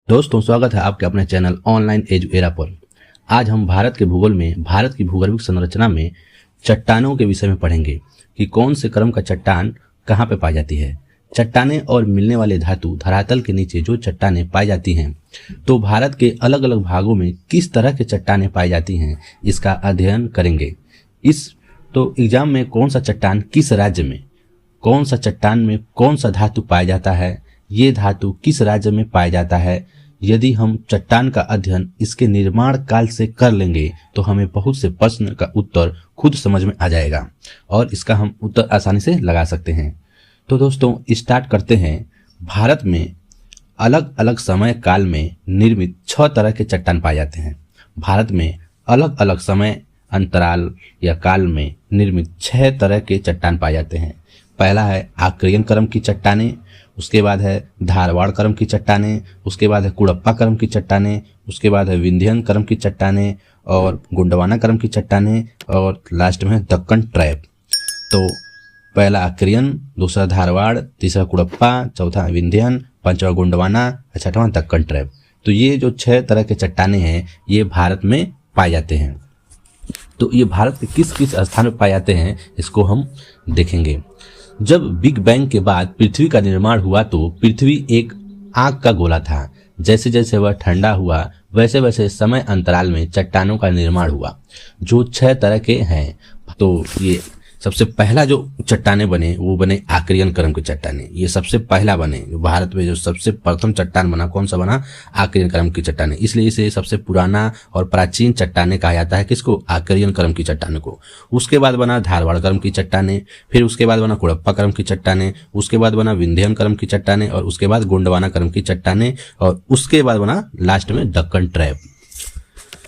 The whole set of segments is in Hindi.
दोस्तों, स्वागत है आपके अपने चैनल ऑनलाइन एजू एरा पर। आज हम भारत के भूगोल में भारत की भूगर्भिक संरचना में चट्टानों के विषय में पढ़ेंगे कि कौन से क्रम का चट्टान कहाँ पे पाई जाती है। चट्टानें और मिलने वाले धातु धरातल के नीचे जो चट्टानें पाई जाती हैं, तो भारत के अलग अलग भागों में किस तरह के चट्टानें पाई जाती हैं, इसका अध्ययन करेंगे। तो एग्जाम में कौन सा चट्टान किस राज्य में, कौन सा चट्टान में कौन सा धातु पाया जाता है, ये धातु किस राज्य में पाया जाता है, यदि हम चट्टान का अध्ययन इसके निर्माण काल से कर लेंगे तो हमें बहुत से प्रश्न का उत्तर खुद समझ में आ जाएगा और इसका हम उत्तर आसानी से लगा सकते हैं। तो दोस्तों, स्टार्ट करते हैं। भारत में अलग अलग समय काल में निर्मित 6 तरह के चट्टान पाए जाते हैं। भारत में अलग अलग समय अंतराल या काल में निर्मित 6 तरह के चट्टान पाए जाते हैं। पहला है आर्कियन क्रम की चट्टानें, उसके बाद है धारवाड़ क्रम की चट्टानें, उसके बाद है कुड़प्पा क्रम की चट्टानें, उसके बाद है विंध्यन क्रम की चट्टानें और गोंडवाना क्रम की चट्टानें और लास्ट में है दक्कन ट्रैप। तो पहला आर्कियन, दूसरा धारवाड़, तीसरा कुड़प्पा, चौथा विंध्यन, पांचवा गोंडवाना, छठवां दक्कन ट्रैप। तो ये जो 6 तरह के चट्टानें हैं ये भारत में पाए जाते हैं। तो ये भारत के किस किस स्थान में पाए जाते हैं इसको हम देखेंगे। जब बिग बैंग के बाद पृथ्वी का निर्माण हुआ तो पृथ्वी एक आग का गोला था। जैसे जैसे वह ठंडा हुआ वैसे वैसे समय अंतराल में चट्टानों का निर्माण हुआ जो 6 तरह के हैं। तो ये सबसे पहला जो चट्टाने बने वो बने आर्कियन क्रम के चट्टाने। ये सबसे पहला बने जो भारत में जो सबसे प्रथम चट्टान बना, कौन सा बना? आर्कियन क्रम की चट्टाने। इसलिए इसे सबसे पुराना और प्राचीन चट्टाने कहा जाता है। किसको? आर्कियन क्रम की चट्टाने को। उसके बाद बना धारवाड़ क्रम की चट्टाने, फिर उसके बाद बना कुड़प्पा क्रम की चट्टाने, उसके बाद बना विंध्यन क्रम की चट्टाने और उसके बाद गोंडवाना क्रम की चट्टाने और उसके बाद बना लास्ट में दक्कन ट्रैप।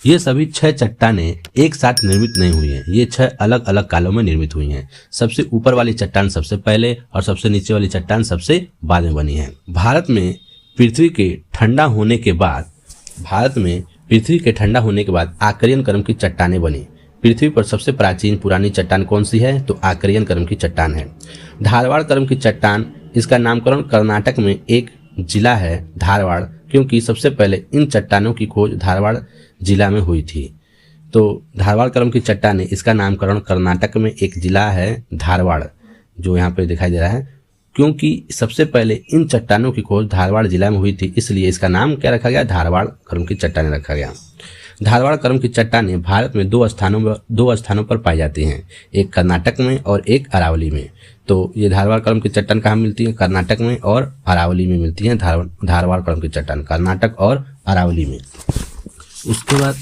ये सभी 6 चट्टानें एक साथ निर्मित नहीं हुई हैं। ये 6 अलग अलग कालों में निर्मित हुई हैं। सबसे ऊपर वाली चट्टान सबसे पहले और सबसे नीचे वाली चट्टान सबसे बाद में बनी है। भारत में पृथ्वी के ठंडा होने के बाद आर्कियन क्रम की चट्टानें बनी। पृथ्वी पर सबसे प्राचीन पुरानी चट्टान कौन सी है? तो आर्कियन क्रम की चट्टान है। धारवाड़ क्रम की चट्टान, इसका नामकरण कर्नाटक में एक जिला है धारवाड़, क्योंकि सबसे पहले इन चट्टानों की खोज धारवाड़ जिला में हुई थी। तो धारवाड़ क्रम की चट्टान, इसका नामकरण कर्नाटक में एक जिला है धारवाड़, जो यहाँ पे दिखाई दे रहा है। क्योंकि सबसे पहले इन चट्टानों की खोज धारवाड़ जिला में हुई थी, इसलिए इसका नाम क्या रखा गया? धारवाड़ क्रम की चट्टानें रखा गया। धारवाड़ क्रम की चट्टानें भारत में 2 स्थानों पर पाई जाती हैं, एक कर्नाटक में और एक अरावली में। तो ये धारवाड़ क्रम की चट्टान कहाँ मिलती है? कर्नाटक में और अरावली में मिलती है। धारवाड़ क्रम की चट्टान कर्नाटक और अरावली में। उसके बाद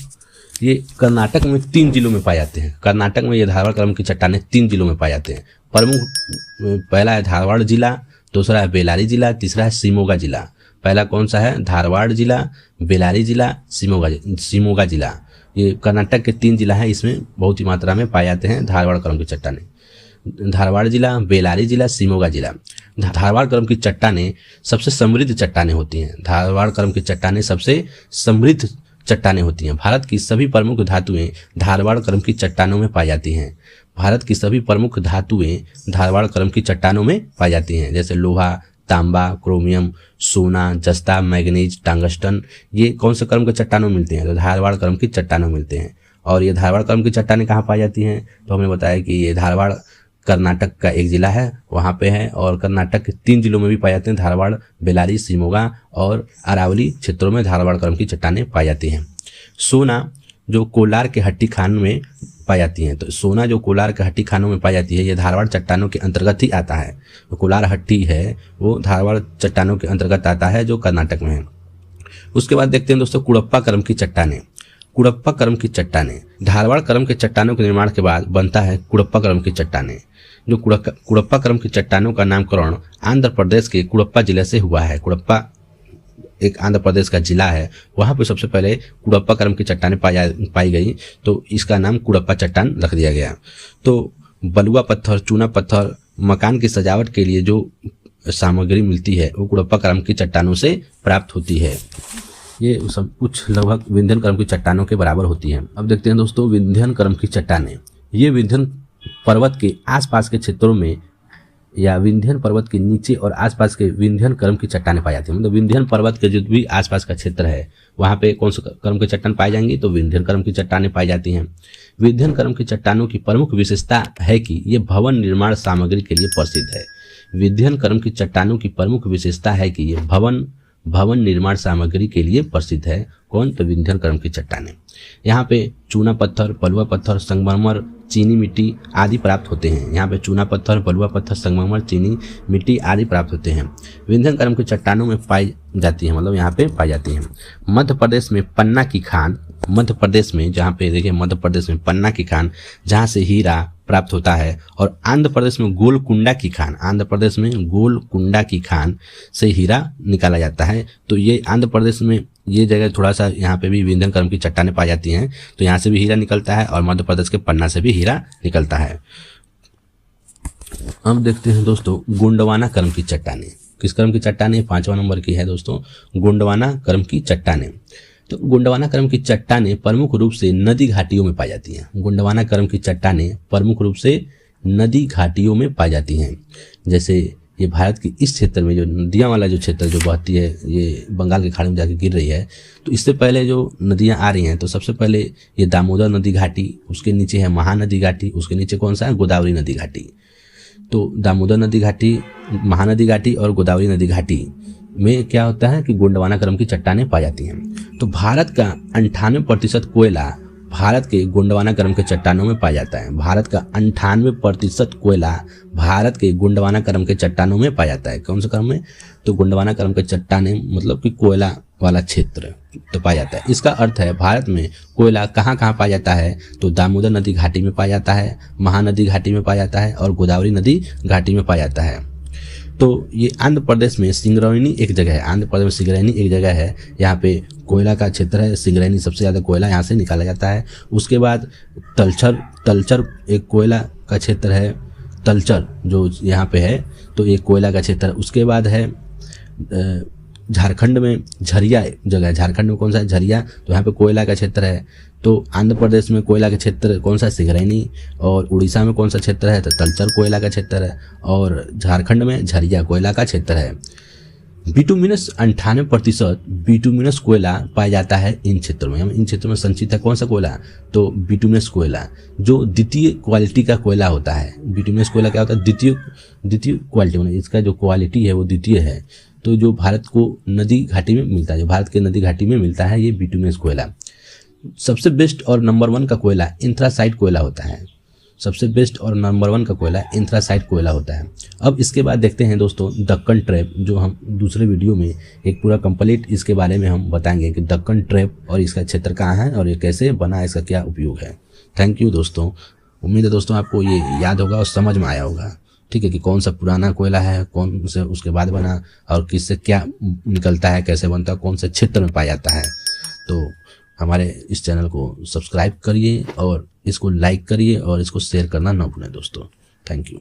ये कर्नाटक में 3 जिलों में पाए जाते हैं। कर्नाटक में ये धारवाड़ क्रम की चट्टानें 3 जिलों में पाए जाते हैं। प्रमुख पहला है धारवाड़ जिला, दूसरा है बेलारी जिला, तीसरा है शिमोगा जिला। पहला कौन सा है? धारवाड़ जिला, बेलारी जिला, शिमोगा जिला। ये कर्नाटक के 3 जिला हैं, इसमें बहुत ही मात्रा में पाए जाते हैं धारवाड़ क्रम की चट्टानें। धारवाड़ जिला, बेलारी जिला, शिमोगा जिला। धारवाड़ क्रम की चट्टानें सबसे समृद्ध चट्टानें होती हैं। धारवाड़ क्रम की चट्टानें सबसे समृद्ध चट्टानें होती हैं। भारत की सभी प्रमुख धातुएं धारवाड़ क्रम की चट्टानों में पाई जाती हैं। भारत की सभी प्रमुख धातुएं धारवाड़ क्रम की चट्टानों में पाई जाती हैं, जैसे लोहा, तांबा, क्रोमियम, सोना, जस्ता, मैग्नीज, टंगस्टन। ये कौन से क्रम के चट्टानों में मिलते हैं? तो धारवाड़ क्रम की चट्टानों में मिलते हैं। और ये धारवाड़ क्रम की चट्टानें कहाँ पाई जाती हैं? तो हमने बताया कि ये धारवाड़ कर्नाटक का एक जिला है, वहाँ पे है। और कर्नाटक के 3 जिलों में भी पाए जाते हैं, धारवाड़, बेलारी, शिमोगा और अरावली क्षेत्रों में धारवाड़ क्रम की चट्टानें पाई जाती हैं। सोना जो कोलार के हट्टी खान में पाई जाती हैं, तो सोना जो कोलार के हट्टी खानों में पाई जाती है, ये धारवाड़ चट्टानों के अंतर्गत ही आता है। तो कोलार हट्टी है वो धारवाड़ चट्टानों के अंतर्गत आता है, जो कर्नाटक में है। उसके बाद देखते हैं दोस्तों कुड़प्पा क्रम की चट्टानें। कुड़प्पा क्रम की चट्टानें धारवाड़ क्रम के चट्टानों के निर्माण के बाद बनता है कुड़प्पा क्रम की चट्टानें। जो कुड़प्पा क्रम की चट्टानों का नामकरण आंध्र प्रदेश के कुड़प्पा जिले से हुआ है। कुड़प्पा एक आंध्र प्रदेश का जिला है, वहाँ पे सबसे पहले कुड़प्पा क्रम की चट्टानें पाई गई, तो इसका नाम कुड़प्पा चट्टान रख दिया गया। तो बलुआ पत्थर, चूना पत्थर, मकान की सजावट के लिए जो सामग्री मिलती है वो कुड़प्पा क्रम की चट्टानों से प्राप्त होती है। ये सब कुछ लगभग विंध्यन क्रम की चट्टानों के बराबर होती है। अब देखते हैं दोस्तों विंध्यन क्रम की चट्टानें। ये विंध्यन पर्वत के आसपास के क्षेत्रों में या विंध्यन पर्वत के नीचे और आसपास के विंध्यन क्रम की चट्टानें पाई जाती हैं। मतलब विंध्यन पर्वत के जो भी आसपास का क्षेत्र है वहाँ पे कौन सा क्रम की चट्टान पाई जाएंगी, तो विंध्यन क्रम की चट्टानें पाई जाती हैं। विंध्यन क्रम की चट्टानों की प्रमुख विशेषता है कि ये भवन निर्माण सामग्री के लिए प्रसिद्ध है। विंध्यन क्रम की चट्टानों की प्रमुख विशेषता है कि ये भवन निर्माण सामग्री के लिए प्रसिद्ध है। कौन, तो विंध्यन क्रम की चट्टानें। यहाँ पे चूना पत्थर, बलुआ पत्थर, संगमरमर, चीनी मिट्टी आदि प्राप्त होते हैं। यहाँ पे चूना पत्थर, बलुआ पत्थर, संगमरमर, चीनी मिट्टी आदि प्राप्त होते हैं। विंध्यन क्रम की चट्टानों में पाई जाती है, मतलब यहाँ पे पाई जाती हैं। मध्य प्रदेश में पन्ना की खान, मध्य प्रदेश में जहाँ पे देखिए मध्य प्रदेश में पन्ना की खान जहाँ से हीरा प्राप्त होता है, और आंध्र प्रदेश में गोलकुंडा की खान, आंध्र प्रदेश में गोलकुंडा की खान से हीरा निकाला जाता है। तो ये आंध्र प्रदेश में ये जगह थोड़ा सा यहाँ पे भी विंध्यन क्रम की चट्टानें पाई जाती हैं, तो यहाँ से भी हीरा निकलता है और मध्य प्रदेश के पन्ना से भी हीरा निकलता है। अब देखते हैं दोस्तों गोंडवाना क्रम की चट्टानें। किस क्रम की चट्टानें? 5वां नंबर की है दोस्तों, गोंडवाना क्रम की चट्टानें। तो गोंडवाना क्रम की चट्टानें प्रमुख रूप से नदी घाटियों में पाई जाती हैं। गोंडवाना क्रम की चट्टानें प्रमुख रूप से नदी घाटियों में पाई जाती हैं। जैसे ये भारत की इस क्षेत्र में जो नदियाँ वाला जो क्षेत्र जो बहती है, ये बंगाल की खाड़ी में जाके गिर रही है, तो इससे पहले जो नदियाँ आ रही हैं, तो सबसे पहले ये दामोदर नदी घाटी, उसके नीचे है महानदी घाटी, उसके नीचे कौन सा है? गोदावरी नदी घाटी। तो दामोदर नदी घाटी, महानदी घाटी और गोदावरी नदी घाटी में क्या होता है कि गोंडवाना क्रम की चट्टानें पाई जाती हैं। तो भारत का 98% कोयला भारत के गोंडवाना क्रम के चट्टानों में पाया जाता है। भारत का 98% कोयला भारत के गोंडवाना क्रम के चट्टानों में पाया जाता है। कौन से क्रम में? तो गोंडवाना क्रम के चट्टानें मतलब कि कोयला वाला क्षेत्र तो पाया जाता है। इसका अर्थ है भारत में कोयला कहाँ कहाँ पाया जाता है? तो दामोदर नदी घाटी में पाया जाता है, महानदी घाटी में पाया जाता है और गोदावरी नदी घाटी में पाया जाता है। तो ये आंध्र प्रदेश में सिंगरौली एक जगह है, आंध्र प्रदेश में सिंगरौली एक जगह है, यहाँ पे कोयला का क्षेत्र है। सिंगरौली सबसे ज़्यादा कोयला यहाँ से निकाला जाता है। उसके बाद तलचर एक कोयला का क्षेत्र है, तलचर जो यहाँ पे है, तो एक कोयला का क्षेत्र है। उसके बाद है झारखंड में झरिया जगह है। झारखंड में कौन सा है? झरिया, तो यहाँ पे कोयला का क्षेत्र है। तो आंध्र प्रदेश में कोयला का क्षेत्र कौन सा? सिंगरौली। और उड़ीसा में कौन सा क्षेत्र है? तो तलचर कोयला का क्षेत्र है। और झारखंड में झरिया कोयला का क्षेत्र है। बिटुमिनस 98% बिटुमिनस कोयला पाया जाता है इन क्षेत्रों में। इन क्षेत्रों में संचित है कौन सा कोयला? तो बिटुमिनस कोयला, जो द्वितीय क्वालिटी का कोयला होता है। बिटुमिनस कोयला क्या होता है? द्वितीय क्वालिटी, मतलब इसका जो क्वालिटी है वो द्वितीय है। तो जो भारत को नदी घाटी में मिलता है, जो भारत के नदी घाटी में मिलता है, ये बिटुमिनस कोयला। सबसे बेस्ट और नंबर 1 का कोयला एंथ्रासाइट कोयला होता है। सबसे बेस्ट और नंबर 1 का कोयला एंथ्रासाइट कोयला होता है। अब इसके बाद देखते हैं दोस्तों दक्कन ट्रैप, जो हम दूसरे वीडियो में एक पूरा कंप्लीट इसके बारे में हम बताएंगे कि दक्कन ट्रैप और इसका क्षेत्र कहाँ है और ये कैसे बना, इसका क्या उपयोग है। थैंक यू दोस्तों। उम्मीद है दोस्तों आपको ये याद होगा और समझ में आया होगा, ठीक है, कि कौन सा पुराना कोयला है, कौन से उसके बाद बना और किससे क्या निकलता है, कैसे बनता है, कौन से क्षेत्र में पाया जाता है। तो हमारे इस चैनल को सब्सक्राइब करिए और इसको लाइक करिए और इसको शेयर करना ना भूलें दोस्तों। Thank you.